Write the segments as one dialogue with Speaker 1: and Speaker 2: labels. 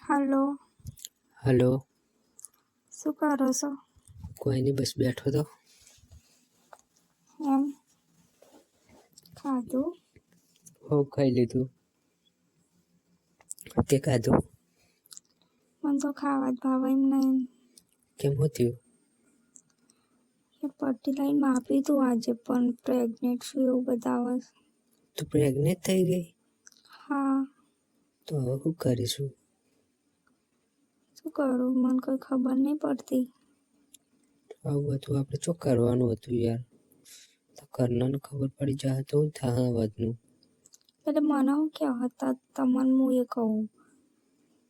Speaker 1: હાલો,
Speaker 2: hello.
Speaker 1: શું કરો છો?
Speaker 2: કોઈ નહીં, બસ બેઠો તો.
Speaker 1: એમ ખાધું?
Speaker 2: હો, ખાઈ લીધું. તે ખાધું?
Speaker 1: મને તો ખાવા જ ભાવે એમ નહીં.
Speaker 2: કેમ હું થયું?
Speaker 1: એ પટ્ટી લાઈન માપી તું આજે પણ પ્રેગ્નેન્ટ છું એવું બતાવે છે.
Speaker 2: તું પ્રેગ્નેન્ટ થઈ ગઈ?
Speaker 1: હા.
Speaker 2: તો હવે શું કરીશું?
Speaker 1: શું કરું? મને કોઈ ખબર નહીં પડતી.
Speaker 2: આવું બધું આપણે શું કરવાનું હતું યાર? તો કરનારને ખબર પડી જાય તો શું થાય વધનું?
Speaker 1: એટલે મને હું કહેવા હતા તમને હું એ કહું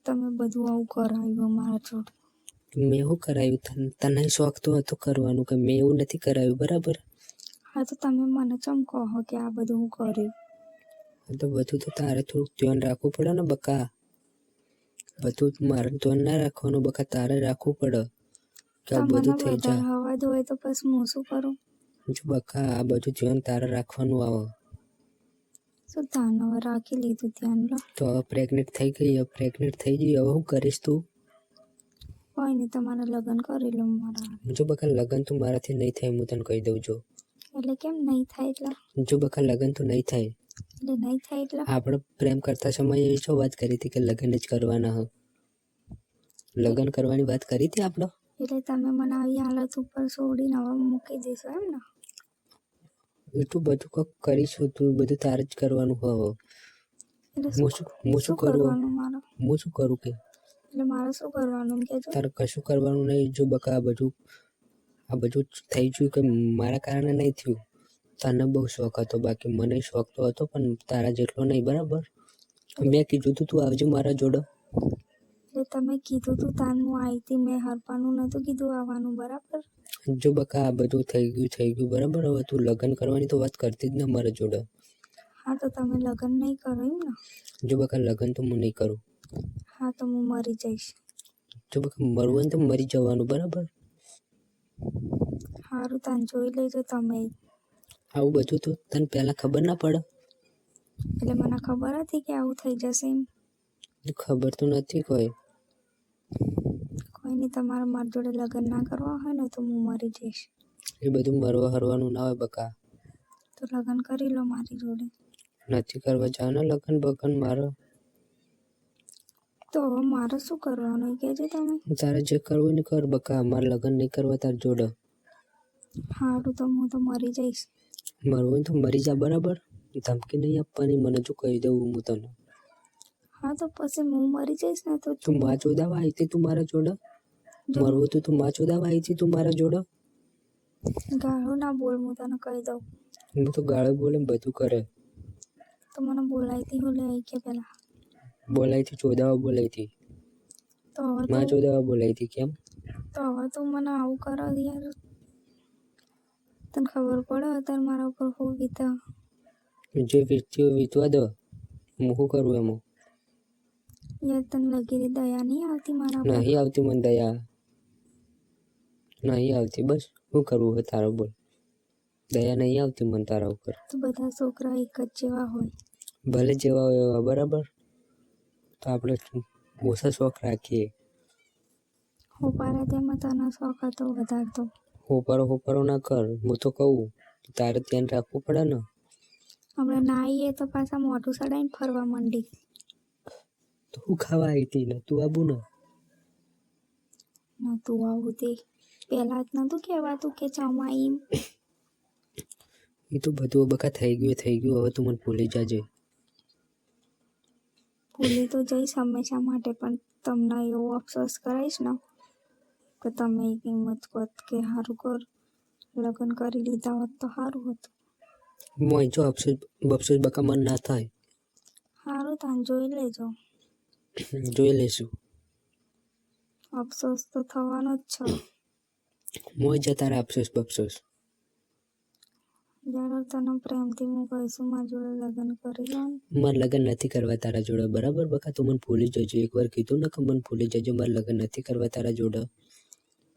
Speaker 1: તમે બધું આવું કરાવ્યું મારા જોડે.
Speaker 2: મેં શું કરાવ્યું? તને શોખ તો હતો કરવાનું, કે મેં એવું નથી કરાવ્યું, બરાબર?
Speaker 1: હા તો તમે મને ચમ કહો કે આ બધું હું કર્યું?
Speaker 2: તો બધું તો તારે થોડુંક ધ્યાન રાખવું પડે ને બકા. બધું મારે ધ્યાન ના રાખવાનું બકા, તારે રાખવું પડે કે આ
Speaker 1: તમને
Speaker 2: બધું થઈ
Speaker 1: વધારે
Speaker 2: જાય.
Speaker 1: હવા દો હોય તો પછી હું શું કરું?
Speaker 2: જો બકા, આ બધું ધ્યાન તારે રાખવાનું આવે.
Speaker 1: શું ધ્યાન હવે રાખી લીધું ધ્યાન લો.
Speaker 2: તો હવે પ્રેગ્નેન્ટ થઈ ગઈ, હવે પ્રેગ્નેન્ટ થઈ ગઈ, હવે શું કરીશ તું?
Speaker 1: કોઈ નહીં, તમારે લગ્ન કરી લો મારા.
Speaker 2: જો બકા, લગ્ન તો મારાથી નહીં થાય, હું તને કહી દઉં છું.
Speaker 1: એટલે કેમ નહીં થાય એટલે?
Speaker 2: જો બકા, લગ્ન તો નહીં થાય.
Speaker 1: એટલે નહીં થાય એટલે?
Speaker 2: આપણે પ્રેમ કરતા સમયે એ શું વાત કરી હતી કે લગ્ન જ કરવાના હ? લગ્ન કરવાની વાત કરી હતી આપણે.
Speaker 1: એટલે તમે મને આવી હાલત ઉપર છોડીને હવે મૂકી દેશો એમ ને?
Speaker 2: એટલું બધું કંઈક કરીશું, તું બધું તારે જ કરવાનું હવે.
Speaker 1: એટલે
Speaker 2: હું શું કરું?
Speaker 1: કરવાનું મારે?
Speaker 2: હું શું કરું કે?
Speaker 1: એટલે મારે શું કરવાનું કે
Speaker 2: તારે કશું કરવાનું નહીં. જો બકા, આ બધું થઈ ગયું કે મારા કારણે નહીં થયું. તને બહુ શોખ હતો, બાકી મને શોખ તો હતો પણ તારા જેટલો નહીં, બરાબર? મેં કીધું તું આવજે મારા જોડે.
Speaker 1: એટલે તમે કીધું તું તાન હું આવી હતી, મેં હરપાનું નહોતું કીધું આવવાનું, બરાબર?
Speaker 2: જો બકા, આ બધું થઈ ગયું, બરાબર? હવે તું લગ્ન કરવાની તો વાત કરતી જ ને મારા જોડે.
Speaker 1: હા તો તમે લગ્ન નહીં કરો એમ ને?
Speaker 2: જો બકા, લગ્ન તો હું નહીં કરું.
Speaker 1: હા તો હું મરી જઈશ.
Speaker 2: જો બકા, મરવું હોય તો મરી જવાનું, બરાબર?
Speaker 1: સારું તાન જોઈ લેજો તમે.
Speaker 2: આવું બધું તો તને પહેલાં ખબર ના પડે?
Speaker 1: એટલે મને ખબર હતી કે આવું થઈ જશે એમ.
Speaker 2: ખબર તો નથી કોઈ.
Speaker 1: કોઈ નહીં, તમારે મારી જોડે લગ્ન ના કરવા હોય ને તો હું મરી જઈશ.
Speaker 2: એ બધું મરવા હરવાનું ના હોય બકા.
Speaker 1: તો લગ્ન કરી લો મારી જોડે.
Speaker 2: નથી કરવા જવાના લગ્ન બગન મારો.
Speaker 1: તો હવે મારે શું કરવાનું એ કહેજો તમે.
Speaker 2: તારે જે કરવું હોય ને કર બકા, મારે લગ્ન નહીં કરવા તાર જોડે.
Speaker 1: સારું તો હું તો મરી જઈશ.
Speaker 2: મરવું હોય તો મરી જા, બરાબર? ધમકી નહીં આપવાની મને, જો કહી દઉં હું તને.
Speaker 1: હા તો પછી હું મરી જઈશ ને તો
Speaker 2: તું માં ચોદાવા આવી હતી તું મારા જોડે? મરવું હતું તું માં ચોદાવા આવી હતી તું મારા જોડે?
Speaker 1: ગાળો ના બોલ, હું તને કહી દઉં.
Speaker 2: હું તો ગાળો બોલે બધું કરે.
Speaker 1: તો મને બોલાયતી હું લે કે પેલા
Speaker 2: બોલાઈ હતી, ચોદાવા બોલાઈ હતી,
Speaker 1: તો હવે
Speaker 2: માં ચોદાવા બોલાઈ હતી. કેમ?
Speaker 1: તો હવે તું મને આવું કરો યાર. તને ખબર પડે અત્યારે મારા ઉપર હું વીતા.
Speaker 2: જે વીત્યું વીતવા દો, હું શું કરું એમાં?
Speaker 1: યાર તને લગીરી દયા નહીં આવતી મારા પર?
Speaker 2: નહીં આવતી મને દયા, નહીં આવતી. બસ શું કરવું હોય તારો બોલ. દયા નહીં આવતી મને તારા ઉપર.
Speaker 1: તો બધા છોકરા એક જ જેવા હોય.
Speaker 2: ભલે જેવા હોય એવા, બરાબર? તો આપણે ઓછા શોખ રાખીએ.
Speaker 1: હોપારા તેમાં તને શોખ હતો વધારતો.
Speaker 2: હોપારો ના કર. હું તો કહું તારે ધ્યાન રાખવું પડે ને.
Speaker 1: હમણાં ના આવીએ તો પાછા મોઢું સડાઈને ફરવા માંડી.
Speaker 2: તો હું ખાવા આવી હતી ને તું આવું ને?
Speaker 1: ના તું આવું તે પહેલા જ નતું કહેવાતું કે ચમાઈ.
Speaker 2: એ તો બધું બકા થઈ ગયું. હવે તું મને ભૂલી જાજે.
Speaker 1: ભૂલી તો જઈશ હંમેશા માટે, પણ તમને એવો અફસોસ કરાવીશ ને કે તમે એક હિંમત કોત કે સારું કર લગ્ન કરી લીધા હોત તો સારું હતું.
Speaker 2: મોય જો અફસોસ બકા મન ના થાય.
Speaker 1: સારું તાન જોઈ લેજો.
Speaker 2: જોઈ લેશું.
Speaker 1: અફસોસ તો થવાનો જ છે.
Speaker 2: મોય જતા રહે અફસોસ બફસોસ.
Speaker 1: જ્યારે તને પ્રેમથી હું કહીશું મારા જોડે લગ્ન કરી લો ને.
Speaker 2: મારે લગ્ન નથી કરવા તારા જોડે, બરાબર બકા? તું મને ભૂલી જજો. એકવાર કીધું ને કે મને ભૂલી જજો, મારે લગ્ન નથી કરવા તારા જોડે.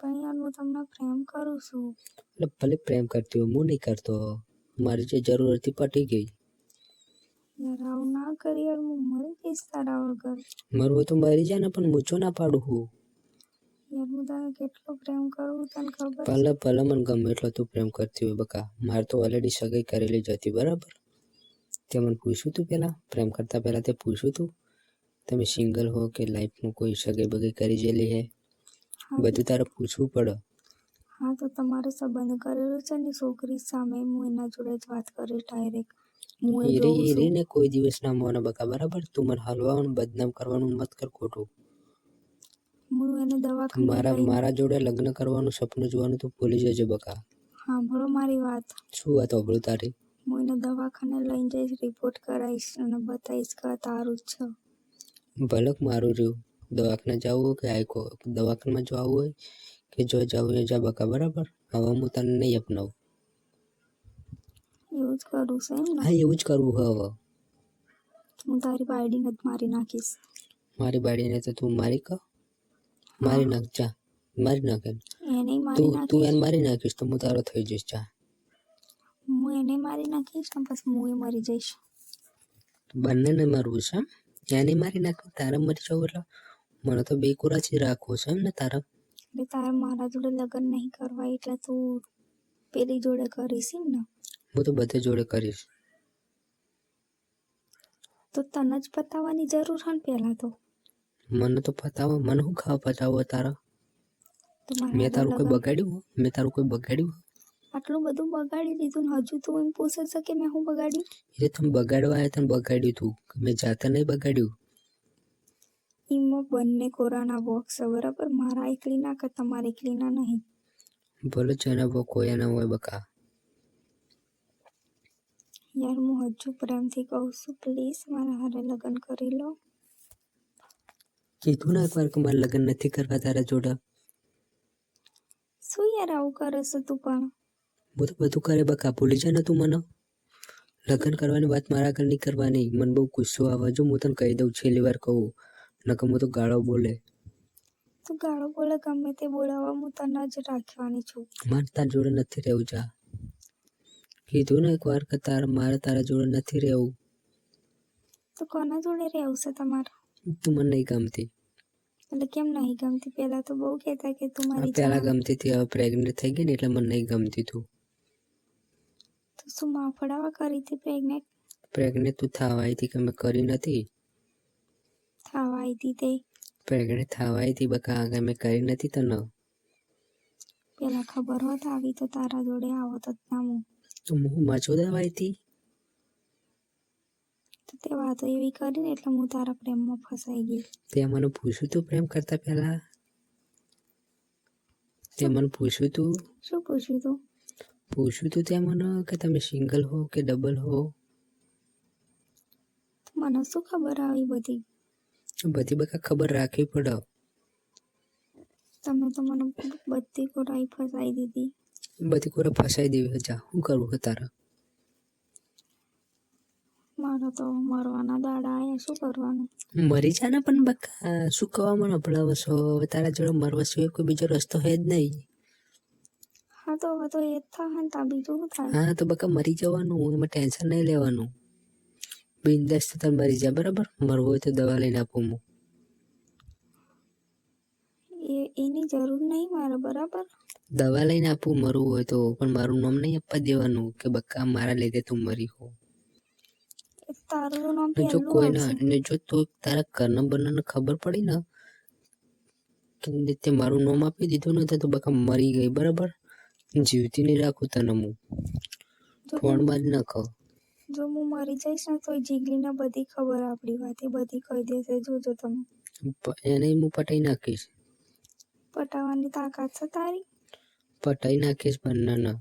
Speaker 1: પણ યાર હું તમને પ્રેમ કરું છું.
Speaker 2: એટલે ભલે પ્રેમ કરતી હોય, હું નહીં કરતો. મારી જે જરૂર હતી પટી ગઈ.
Speaker 1: યાર આવું ના કરી યાર, હું મરી જઈશ તારા વગર.
Speaker 2: મરવું તો મરી જાય ને, પણ મૂચો ના પાડું હું.
Speaker 1: યાર હું તને કેટલો પ્રેમ કરું તને ખબર છે?
Speaker 2: ભલે ભલે મને ગમે એટલો તું પ્રેમ કરતી હોય બકા, મારે તો ઓલરેડી સગાઈ કરેલી જ હતી બરાબર. તે મને પૂછ્યું તું પહેલાં, પ્રેમ કરતાં પહેલાં તે પૂછ્યું તું તમે સિંગલ હો કે લાઈફમાં કોઈ સગાઈ બગાઈ કરી જેલી હે?
Speaker 1: હા
Speaker 2: બધું તારે પૂછવું પડે.
Speaker 1: હા તો તમારે સંબંધ કરેલો છે ને છોકરી સામે, હું એના જોડે જ વાત કરીશ ડાયરેક્ટ. હું એ જોઉં છું.
Speaker 2: એરીને કોઈ દિવસ ના મોને બકા બરાબર. તું મને હલવાનું બદનામ કરવાનું મત કર ખોટું.
Speaker 1: હું એને દવાખાને
Speaker 2: મારા જોડે લગ્ન કરવાનું સપનું જોવાનું તું ભૂલી જજે બકા.
Speaker 1: સાંભળો મારી વાત.
Speaker 2: શું વાત સાંભળું તારી?
Speaker 1: હું એને દવાખાને લઈને જઈશ, રિપોર્ટ કરાવીશ અને બતાવીશ કે તારું જ છે.
Speaker 2: ભલે મારું રહ્યું, દવાખાને જવું હોય કે આઈકો દવાખાનામાં જવું હોય કે જો જવું હોય જા બકા બરાબર. હવે હું તને નહીં અપનાવું.
Speaker 1: એવું જ કરું છે એમ ને?
Speaker 2: હા એવું જ કરવું હવે.
Speaker 1: હું તારી બાયડીને જ મારી નાખીશ.
Speaker 2: મારી બાળીને તો તું મારી કર, મારી નાખ જા, મારી નાખ એને.
Speaker 1: એને મારી
Speaker 2: તું
Speaker 1: નાખીશ.
Speaker 2: એને મારી નાખીશ તો હું તારો થઈ જઈશ જા.
Speaker 1: હું એને મારી નાખીશ ને પછી હું એ મરી જઈશ.
Speaker 2: બંનેને મારવું છે એમ? એને મારી નાખવું તારે મરી જવું એટલે મને તો બે કુરાથી રાખવું છે એમ ને તારા?
Speaker 1: એટલે તારે મારા જોડે લગ્ન નહીં કરવા એટલે તું પેલી જોડે કરીશ એમ ને?
Speaker 2: હું તો બધે જોડે કરીશ.
Speaker 1: તો તને જ પતાવવાની જરૂર છે ને પહેલાં તો.
Speaker 2: મને તો પતાવો, મને શું ખાવા પતાવો તારા?
Speaker 1: તો મારા
Speaker 2: મેં તારું કોઈ
Speaker 1: લગ્ન
Speaker 2: બગાડ્યું? મેં તારું કોઈ બગાડ્યું?
Speaker 1: આટલું બધું બગાડી દીધું ને હજુ તું એમ પૂછે છે કે મેં હું બગાડ્યું?
Speaker 2: એટલે તમે બગાડવા આવ્યા તને બગાડ્યું તું, મેં જાતે નહીં બગાડ્યું.
Speaker 1: એમાં બંને કોરાના બોક્સ છે બરાબર, મારા એકલીના કે તમારા એકલીના નહીં.
Speaker 2: ભલે જેના બહુ કોઈ ના હોય બકા.
Speaker 1: યાર હું હજુ પ્રેમથી કહું છું, પ્લીઝ મારા હારે લગ્ન કરી લો.
Speaker 2: કીધું ને એકવાર કે મારે લગ્ન નથી કરવા તારા જોડે.
Speaker 1: શું યાર આવું કરે છે તું પણ?
Speaker 2: હું તો બધું કરે બકા, ભૂલી જા ને તું મને. લગ્ન કરવાની વાત મારા આગળ નહીં કરવાની. મને બહુ ગુસ્સો આવે, જો હું તને કહી દઉં, છેલ્લી વાર કહું નકર હું તો ગાળો બોલે.
Speaker 1: તું ગાળો બોલે ગમે તે બોલાવવા, હું તને જ રાખવાની છું.
Speaker 2: મારે તારા જોડે નથી રહેવું જા. કીધું ને એકવાર કે મારે તારા જોડે નથી રહેવું.
Speaker 1: તો કોના જોડે રહેવું છે તમારે?
Speaker 2: તું મને નહીં ગમતી.
Speaker 1: એટલે કેમ નહીં ગમતી? પહેલા તો બહુ કહેતા કે તું મારી
Speaker 2: પહેલા
Speaker 1: જાન.
Speaker 2: ગમતી હતી, હવે પ્રેગ્નેન્ટ થઈ ગઈ ને એટલે મને નહીં ગમતી તું.
Speaker 1: તો શું માફડાવા કરી હતી પ્રેગ્નેન્ટ?
Speaker 2: પ્રેગ્નેન્ટ તું થવા આવી હતી કે મેં કરી નથી?
Speaker 1: થવા આવી હતી તે
Speaker 2: પ્રેગ્નેન્ટ થવા આવી હતી બકા, કે મેં કરી નથી તને?
Speaker 1: પેલા ખબર હોત આવી તો તારા જોડે આવત જ ના હું.
Speaker 2: તો હું મચોદા આવી હતી.
Speaker 1: તો તે વાતો એવી કરીને એટલે હું તારા પ્રેમમાં ફસાઈ ગઈ.
Speaker 2: તે મને પૂછ્યું તું પ્રેમ કરતા પહેલા? તે મને પૂછ્યું તું?
Speaker 1: શું પૂછ્યું તું?
Speaker 2: પૂછ્યું તું તે મને કે તમે સિંગલ હો કે ડબલ હો?
Speaker 1: મને શું ખબર આવી બધી?
Speaker 2: બધી બકા ખબર રાખવી પડે.
Speaker 1: તમે તો મને બધી કોરાઈ ફસાઈ દીધી.
Speaker 2: બધી કોરા ફસાઈ દેવી જા, શું કરવું છે તારે?
Speaker 1: મારો તો મરવાના દાડા આયા, શું કરવાનું?
Speaker 2: મરી જા ને પણ બકા, શું કહેવા મને ભણાવો છો? હવે તારા જોડે મરવા સિવાય કોઈ બીજો રસ્તો હે જ નહીં.
Speaker 1: હા તો હવે તો એ જ થાય ને, તા બીજું શું થાય?
Speaker 2: હા તો બકા મરી જવાનું, એમાં ટેન્શન નહીં લેવાનું. બિંદાસ તાર મરી જા બરાબર. મરવું હોય તો દવા લઈને આપું હું.
Speaker 1: એની જરૂર નહીં મારે બરાબર.
Speaker 2: દવા લઈને આપું મરવું હોય તો, પણ મારું નામ નહીં આપવા દેવાનું કે બકા મારા લીધે તું મરી હો.
Speaker 1: તારું નામ
Speaker 2: ને જો
Speaker 1: પહેલું
Speaker 2: કોઈના
Speaker 1: આવશે.
Speaker 2: ને જો તું તારા ઘરના બંનેને ખબર પડી ને કે તે મારું નામ આપી દીધું ને તો બકા મરી ગઈ બરાબર. જીવતી નહીં રાખું તને હું. ફોન મારી નાખો.
Speaker 1: જો હું મરી જઈશ ને તો જીગલીને બધી ખબર આપણી વાત એ બધી કહી દેશે. જોજો તમે.
Speaker 2: એને હું પટાઈ નાખીશ.
Speaker 1: પટાવવાની તાકાત છે તારી?
Speaker 2: પટાઈ નાખીશ બંનેને.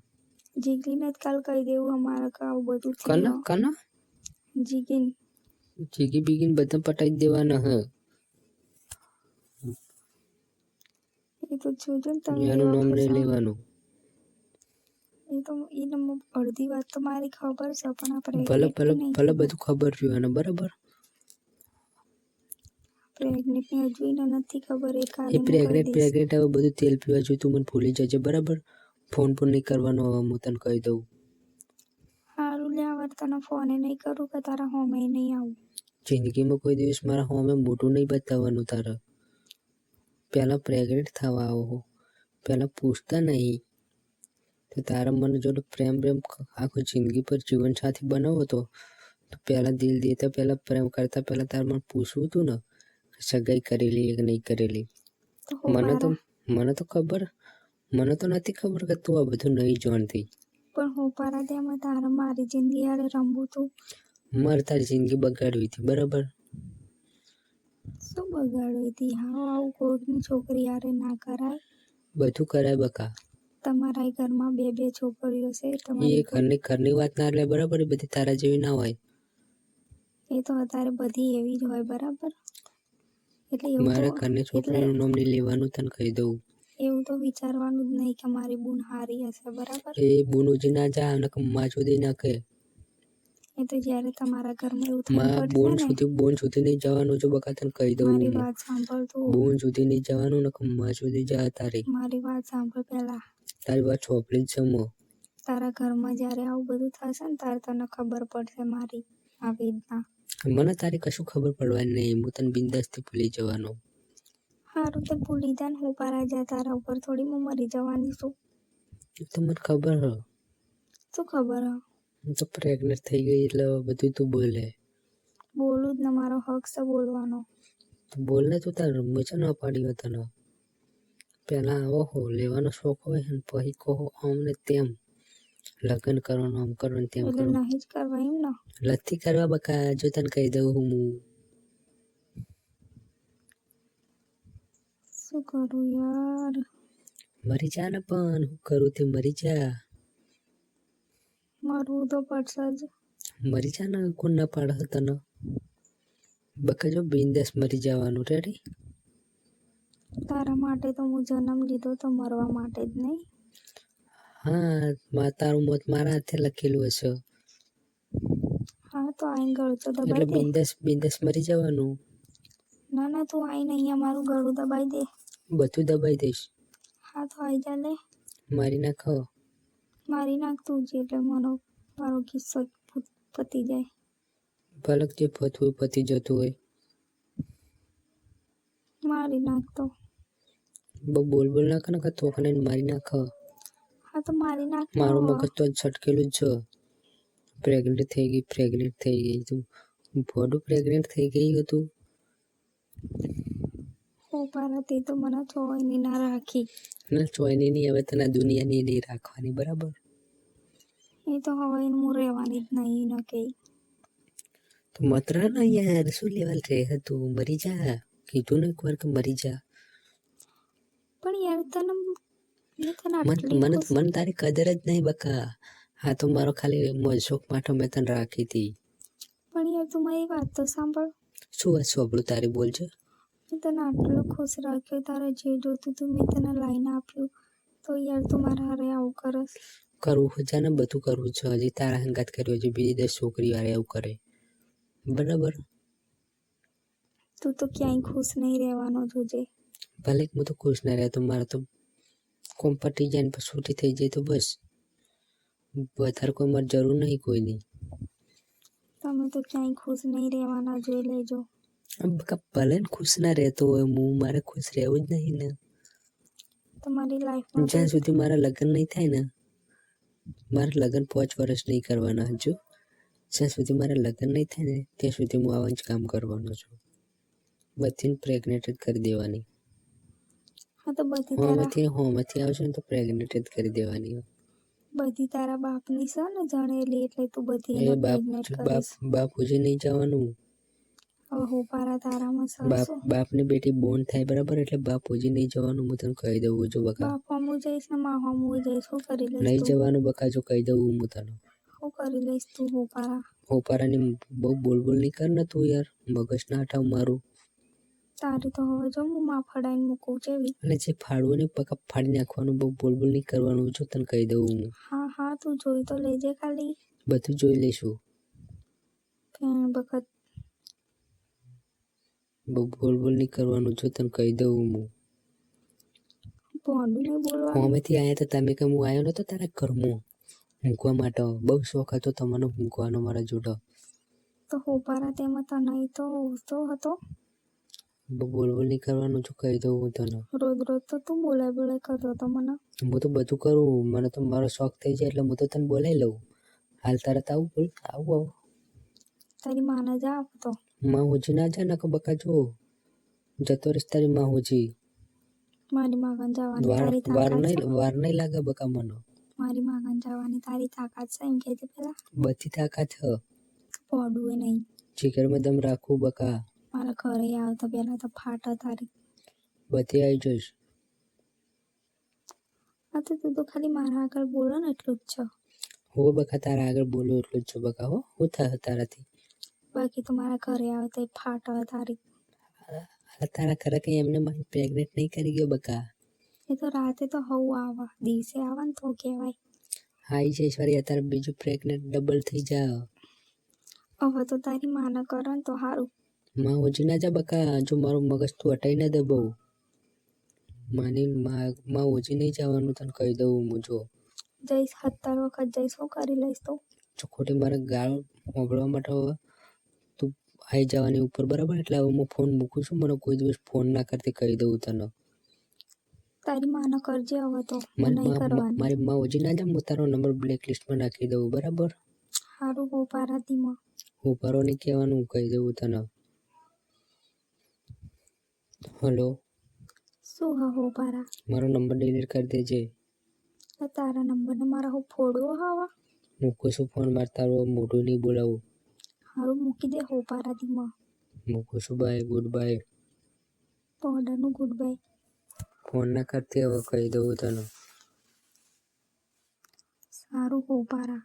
Speaker 1: જીગલીને જ કાલ કહી દેવું અમારે કે આવું બધું
Speaker 2: કના
Speaker 1: થયું.
Speaker 2: કના
Speaker 1: જીગીન
Speaker 2: જીગી બીગીને બધા પટાઈ દેવાના હે.
Speaker 1: એ તો જોજો ને તમે.
Speaker 2: એનું નામ નહીં લેવાનું.
Speaker 1: એ તો એને અડધી વાત તો મારી ખબર છે પણ આપણે
Speaker 2: ભલે ભલે ભલે બધું ખબર રહ્યું એને બરાબર.
Speaker 1: પ્રેગ્નેન્ટ ની હજુ એને નથી ખબર. એ કાલે
Speaker 2: એ પ્રેગ્નેન્ટ હવે બધું તેલ પીવા જોઈએ, તું મને ભૂલી જજે બરાબર. ફોન પણ નહીં કરવાનો હવે હું તને કહી દઉં.
Speaker 1: સારું લે, હવે તને ફોને નહીં કરું કે તારા હોમે નહીં આવું.
Speaker 2: જિંદગીમાં કોઈ દિવસ મારા હોમે મોટું નહીં બતાવવાનું તારે. પહેલાં પ્રેગ્નેન્ટ થવા આવો, પહેલાં પૂછતા નહીં. તો તારા મને જોડે પ્રેમ આખો જિંદગી પર જીવનસાથી બનાવો તો પહેલાં દિલ દેતા પહેલાં પ્રેમ કરતા પહેલાં તારે મને પૂછવું હતું ને કે સગાઈ કરેલી કે નહીં કરેલી. મને તો ખબર, મને તો નથી ખબર કે તું આ બધું નહીં જાણતી.
Speaker 1: પણ હું પારા તેમાં તારે મારી જિંદગી હારે રમવું તું.
Speaker 2: મારે તારી જિંદગી બગાડવી હતી, બરાબર?
Speaker 1: શું બગાડવી હતી? હા, આવું કોઈની છોકરી હારે ના કરાય.
Speaker 2: બધું કરાય બકા.
Speaker 1: તમારા ઘરમાં બે છોકરીઓ છે.
Speaker 2: એ ઘરની વાત ના લે, બરાબર? એ બધી તારા જેવી ના હોય.
Speaker 1: એ તો અત્યારે બધી એવી જ હોય, બરાબર? એટલે
Speaker 2: મારા ઘરની છોકરીનું નામ નહીં લેવાનું, તને કહી દઉં.
Speaker 1: એવું તો વિચારવાનું જ નહીં કે મારી બૂન હારી હશે, બરાબર?
Speaker 2: એ બૂનુજી ના જા અને માં સુધી ના કહે.
Speaker 1: એ તો જ્યારે તમારા ઘરમાં એવું થાય
Speaker 2: બોન સુધી નહીં જવાનું જો બકા, તને કહી દઉં.
Speaker 1: મારી વાત સાંભળ તું.
Speaker 2: બોન સુધી નહીં જવાનું ને માં સુધી જા તારી.
Speaker 1: મારી વાત સાંભળ પહેલા.
Speaker 2: તારી વાત ચોપડી જ જમો.
Speaker 1: તારા ઘરમાં જ્યારે આવું બધું થશે ને ત્યારે તને ખબર પડશે મારી આ વેદના.
Speaker 2: મને તારી કશું ખબર પડવાની નહીં. હું તને બિંદાસથી ભૂલી જવાનો.
Speaker 1: હારું તો ભૂલી જા ને. હું પારા જા તારા ઉપર થોડી હું મરી જવાની છું.
Speaker 2: તો મને ખબર હ.
Speaker 1: શું ખબર હ?
Speaker 2: હું તો પ્રેગ્નેન્ટ થઈ ગઈ એટલે બધું તું બોલે.
Speaker 1: બોલું જ ને, મારો હક છે બોલવાનો.
Speaker 2: તો બોલ ને, તું તાર મજા ના પાડી હોય તને. પહેલાં આવો હો લેવાનો શોખ હોય ને પછી કહો આમ ને તેમ લગ્ન કરવાનું, આમ કરવાનું, તેમ
Speaker 1: એટલે
Speaker 2: કરવાનું.
Speaker 1: નહીં જ કરવા એમ ને?
Speaker 2: નથી કરવા બકા. જો તને કહી દઉં હું
Speaker 1: શું કરું યાર?
Speaker 2: મરી જા ને, પણ હું કરું તે મરી જા.
Speaker 1: મરવું તો પડશે જ.
Speaker 2: મરી જા ને, કોણ ના પાડે તને? બકા જો બિંદાસ મરી જવાનું. રેડી?
Speaker 1: તારા માટે તો હું જન્મ લીધો તો મરવા માટે જ નહીં.
Speaker 2: હા, તારું મોત મારા હાથે લખેલું હશે.
Speaker 1: હા તો આઈને ગળું તો
Speaker 2: એટલે
Speaker 1: દબાઈ દે.
Speaker 2: બિંદાસ મરી જવાનું.
Speaker 1: ના તું આઈને અહીંયા મારું ગળું દબાઈ દે.
Speaker 2: બધું દબાઈ દઈશ.
Speaker 1: હા તો આઈ જા લે.
Speaker 2: મારી નાખો.
Speaker 1: મારી નાખ તું જ, એટલે મારો કિસ્સો પતી જાય.
Speaker 2: ભલક જે પતવું પતી જતું હોય.
Speaker 1: મારી નાખ તો.
Speaker 2: બહુ બોલ ના કરે કે તોકને મારી નાખો.
Speaker 1: હા તો મારી નાખ.
Speaker 2: મારું મગજ તો છટકેલું જ છે. પ્રેગ્નેન્ટ થઈ ગઈ તું. ભોડું પ્રેગ્નેન્ટ થઈ ગઈ હતું.
Speaker 1: હું પારા તે તો મને ચોયની ના રાખી.
Speaker 2: ના ચોયની નહીં, હવે તને દુનિયાની નહીં રાખવાની, બરાબર?
Speaker 1: એ તો હવે હું રહેવાની જ નહીં ન કે.
Speaker 2: તો મત્ર ને યાર, શું લેવલ રહે હતું? મરી જા. કીધું ને એકવાર કે મરી જા.
Speaker 1: પણ યાર
Speaker 2: મને તારી કદર જ નહીં બકા. હા તો મારો ખાલી મોજશોખ માટે મેં તને રાખી હતી.
Speaker 1: પણ યાર તું મારી વાત તો સાંભળ.
Speaker 2: શું વાત સાંભળું તારી? બોલજો.
Speaker 1: મેં તને આટલો ખુશ રાખ્યો, તારે જે જોતું તું મેં તને લાઈને આપ્યું, તો યાર તું મારા હારે આવું કરસ?
Speaker 2: કરવું છે ને, બધું કરવું છે. હજી તારા હંગાત કર્યો, હજી બીજી 10 છોકરી વાળે એવું કરે, બરાબર?
Speaker 1: તું તો ક્યાંય ખુશ નહીં રહેવાનો જોજે.
Speaker 2: ભલે હું તો ખુશ ના રહેતો, મારે તો કોમ પટી જાય ને પછી છૂટી થઈ જાય તો બસ. વધારે કોઈ મારે જરૂર નહીં કોઈની.
Speaker 1: તમે તો ક્યાંય ખુશ નહીં રહેવાના, જોઈ લેજો.
Speaker 2: ભલે ને ખુશ ના રહેતો હોય, હું મારે ખુશ રહેવું જ નહીં ને.
Speaker 1: તમારી લાઈફમાં
Speaker 2: જ્યાં સુધી મારા લગ્ન નહીં થાય ને, મારા લગ્ન 5 વર્ષ નહીં કરવાના હજુ. જ્યાં સુધી મારા લગ્ન નહીં થાય ને ત્યાં સુધી હું આવા જ કામ કરવાનો છું. બધીને પ્રેગ્નેટ જ કરી દેવાની.
Speaker 1: હા તો બધી
Speaker 2: હોમાંથી આવશે ને તો પ્રેગ્નેટ જ કરી દેવાની.
Speaker 1: બધી તારા બાપની છે ને જણેલી, એટલે તું બધી એને પ્રેગ્નેટ કરીશ.
Speaker 2: બાપુજી નહીં જવાનું.
Speaker 1: હવે હું પારા તારામાં સરસો.
Speaker 2: બાપની બેટી બોન થાય, બરાબર? એટલે બાપુજી નહીં જવાનું. હું તને કહી દઉં છું બકા.
Speaker 1: બાપા હું જઈશ ને મા હું જઈશ. શું કરી લઈશ?
Speaker 2: નહીં જવાનું બકા, જો કહી દઉં હું તને.
Speaker 1: શું કરી લઈશ તું?
Speaker 2: હોપારાની બહુ બોલ નહીં કર ને તું યાર. મગજ ના હટાવ મારું.
Speaker 1: તારી તો હવે જો હું માં ફડાઈને મૂકું જેવી.
Speaker 2: અને જે ફાડવું ને બકા ફાડી નાખવાનું. બહુ બોલ નહીં કરવાનું. જો તને કહી દઉં હું.
Speaker 1: હા તું જોઈ તો લેજે ખાલી.
Speaker 2: બધું જોઈ લઈશું.
Speaker 1: વખત
Speaker 2: બહુ બોલ નહીં કરવાનું. જો તને કહી દઉં હું.
Speaker 1: ભોંડું નહીં બોલવાનું.
Speaker 2: હોમેથી આયા તો તમે કે હું આવ્યો નતો તારા ઘરમાં. મૂકવા માટે બહુ શોખ હતો તમને મૂકવાનો મારા જોડે.
Speaker 1: તો હોપારા તેમાં તને તો હતો.
Speaker 2: બોલ બોલ નહીં કરવાનું, જો કહી દઉં હું તને.
Speaker 1: રોજ રોજ તો તું બોલાય કરતો હતો મને.
Speaker 2: હું તો બધું કરું, મને તો મારો શોખ થઈ જાય એટલે હું તો તને બોલાવી લઉં. હાલ તરત આવું બોલ, આવું.
Speaker 1: તારી માને જા આપતો.
Speaker 2: માં હોજી ના જાય ને કે બકા જો જતો રહીશ તારી માં હોજી.
Speaker 1: મારી માગન જવાની તારી તાકાત છે.
Speaker 2: વાર નહીં લાગે બકા મને.
Speaker 1: મારી માગન જવાની તારી તાકાત છે એમ કહેતી પેલા.
Speaker 2: બધી તાકાત છે.
Speaker 1: પોડું એ નહીં.
Speaker 2: જીગરમાં દમ રાખવું બકા.
Speaker 1: મારા ઘરે આવતા પેલા તો ફાટ તારી.
Speaker 2: બધી આવી જઈશ.
Speaker 1: હા તો તું તો ખાલી મારા આગળ બોલો ને એટલું જ છે.
Speaker 2: હો બકા તારા આગળ બોલું એટલું જ છે બકા. હો શું થાય તારાથી?
Speaker 1: બાકી તો મારા ઘરે આવતા ફાટ તારી.
Speaker 2: તારા ઘરે કઈ એમને મને પ્રેગ્નેટ નહીં કરી ગયો બકા.
Speaker 1: એ તો રાતે તો હવું આવા દિવસે આવા ને તો કહેવાય.
Speaker 2: આવી જઈશ વારી અત્યારે બીજું પ્રેગ્નેટ ડબલ થઈ જાય.
Speaker 1: હવે તો તારી માને કરે ને તો સારું.
Speaker 2: માં ઓછી ના જા બકા, જો મારું મગજ તું હટાઈ ના દે બહુ. માં ઓછી નહીં જવાનું તને કહી દઉં હું. જો
Speaker 1: જઈશ 70 વખત જઈશ, શું કરી લઈશ તો.
Speaker 2: જો ખોટી મારે ગાળો મોકલવા માટે હવે તું આવી જવાની ઉપર બરાબર. એટલે હવે હું ફોન મૂકું છું, મને કોઈ દિવસ ફોન ના કરતી કહી દઉં તને.
Speaker 1: તારી માને કરજે હવે તો નહીં કરવાની.
Speaker 2: મારી માં ઓછી ના જાય, હું તારો નંબર બ્લેક લિસ્ટમાં નાખી દઉં બરાબર.
Speaker 1: સારું હોપારાતીમાં
Speaker 2: હું પરો નહીં કહેવાનું કહી દઉં તને. હલો,
Speaker 1: શું હા હોપારા?
Speaker 2: મારો નંબર ડિલીટ કરી દેજે.
Speaker 1: તારા નંબરને મારા હું ફોડવો હવા.
Speaker 2: મૂકું છું ફોન, માર તારું મોઢું નહીં બોલાવું.
Speaker 1: સારું મૂકી દે હોપારાતીમાં.
Speaker 2: મૂકું છું, બાય, ગુડ બાય.
Speaker 1: પાવડરનું ગુડ બાય.
Speaker 2: ફોન ના કરતી હવે કહી દઉં તને.
Speaker 1: સારું હોપારા.